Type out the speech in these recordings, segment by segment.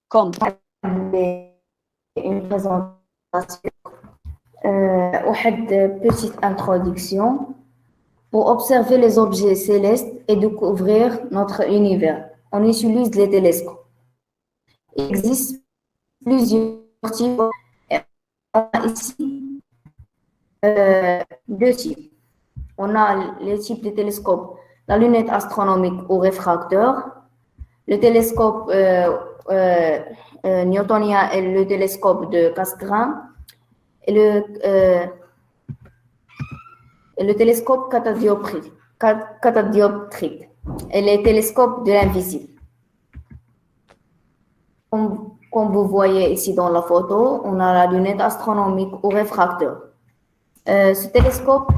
comme une présentation, une petite introduction pour observer les objets célestes et découvrir notre univers. On utilise les télescopes. Il existe plusieurs types. On a ici deux types. On a les types de télescopes, la lunette astronomique ou réfracteur, le télescope newtonien et le télescope de Cassegrain, et le télescope catadioptrique et les télescopes de l'invisible. Comme vous voyez ici dans la photo, on a la lunette astronomique ou réfracteur. Ce télescope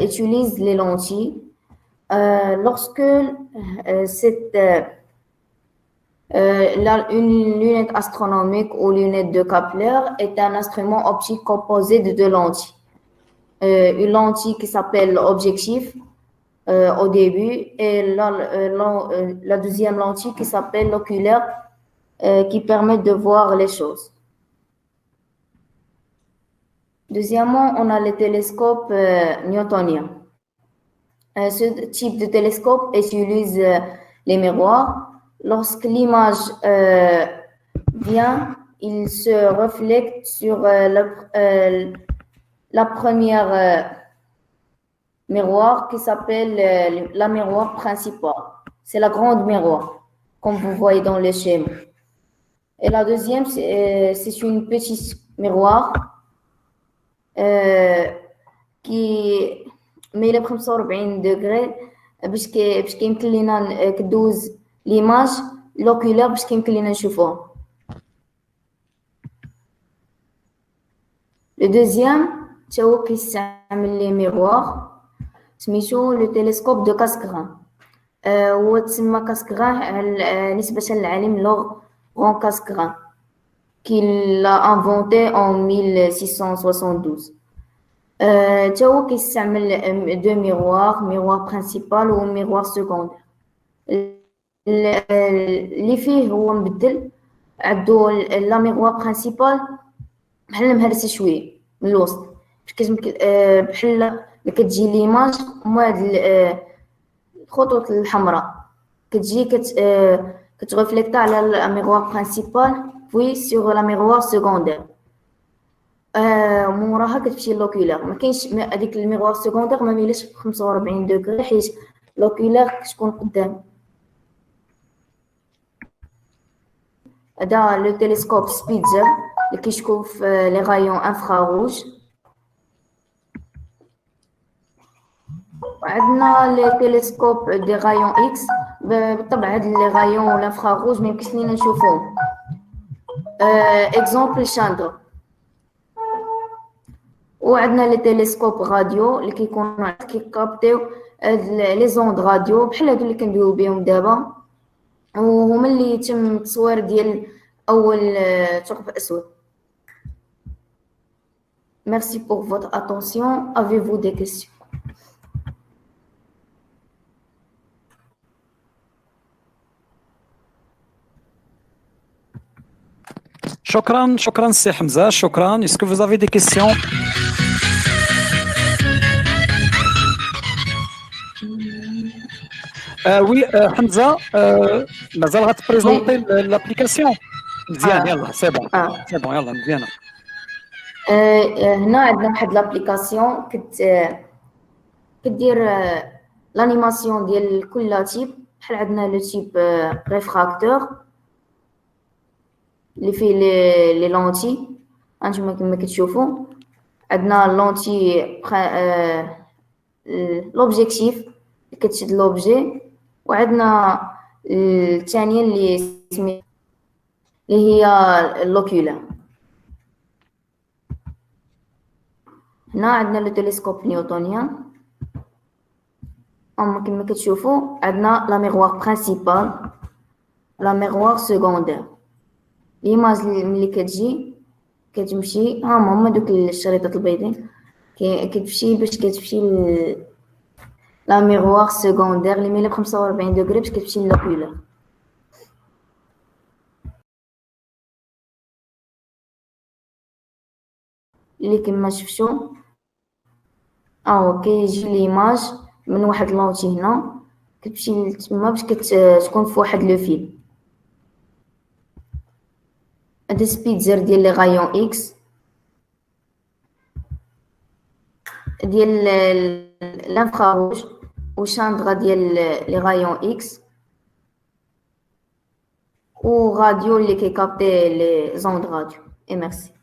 utilise les lentilles. Lorsque une lunette astronomique ou lunette de Kepler est un instrument optique composé de deux lentilles. Une lentille qui s'appelle objectif au début et la deuxième lentille qui s'appelle l'oculaire qui permet de voir les choses. Deuxièmement, on a les télescopes newtoniens. Ce type de télescope utilise les miroirs. Lorsque l'image vient, il se reflète sur la première miroir qui s'appelle la miroir principale. C'est la grande miroir, comme vous voyez dans le schéma. Et la deuxième, c'est une petite miroir qui met les 45 degrés باش كيمكن لينا كدوز ليماج لوكولار باش كيمكن لينا نشوفوها. Le deuxième, تا هو كيستعمل لي ميغوار سميتو لو تيليسكوب دو كاسكغان. هو تسمى كاسكغان نسبة للعالم لوران كاسكغان qui l'a inventé en 1672. تا هو كيستعمل دو ميغوار برينسيبال و ميغوار سكوندير. اللي فيه هو مبدل عندو لا ميغوار برينسيبال بحال مهرسه شويه من الوسط بحال كتجي ليماج هما هاد الخطوط الحمراء كتجي كترفليكتا على لا ميغوار برينسيبال puis sur la miroir secondaire. موراها كتمشي لوكولار ما كاينش هذيك الميغوار سكوندير ما ميلاش ب 45 دوغري حيت لوكولار كتكون قدام. هذا لو تيليسكوب سبيتزر اللي كيشوف لي رايون انفراروج. وعندنا لي تيليسكوب دي رايون اكس. بالطبع هاد لي رايون والانفراروج ما يمكنش لينا نشوفوهم. اكزومبل شاندر. وعندنا لي تيليسكوب راديو اللي كيكونوا كيكابطيو لي زوند راديو بحال هادو اللي كندويو بهم دابا وهما اللي تم التصوير ديال اول ثقب اسود. Merci pour votre attention. Avez-vous des questions? شكرا سي حمزة شكرا. Est-ce que vous avez des questions? Oui حمزة مازال غتبريزونطي لابليكاسيون مزيان. يلا سي بون يلا مزيانه. هنا عندنا واحد لابليكاسيون كدير لانيماسيون ديال كل تيب. بحال عندنا لو تيب ريفراكتور اللي فيه لي لونتي هانتوما كما كتشوفوا. عندنا لونتي لوبجيكتيف اللي كتشد لوبجي. وعندنا الثانيه اللي هي اللوكولار. هنا عندنا لو تيليسكوب نيوتونيان كما كتشوفوا. عندنا لا ميغوار برينسيبال لا ميغوار سكوندير. ليماج ملي كتمشي هما دوك الشريطات البيضين كتمشي باش كتمشي لا ميغوار سكوندير اللي ميلا ب 45 دوغري باش كتمشي لوكولار. اللي كما شفتوا كيجي ليماج من واحد لونتي هنا كتمشي لتما باش كتكون في واحد لو فيل. هذا سبيتزر ديال لي غايون اكس ديال الانفراروج وشاندغا ديال لي غايون اكس و راديو اللي كيكابتي لي زوند راديو. اي ميرسي.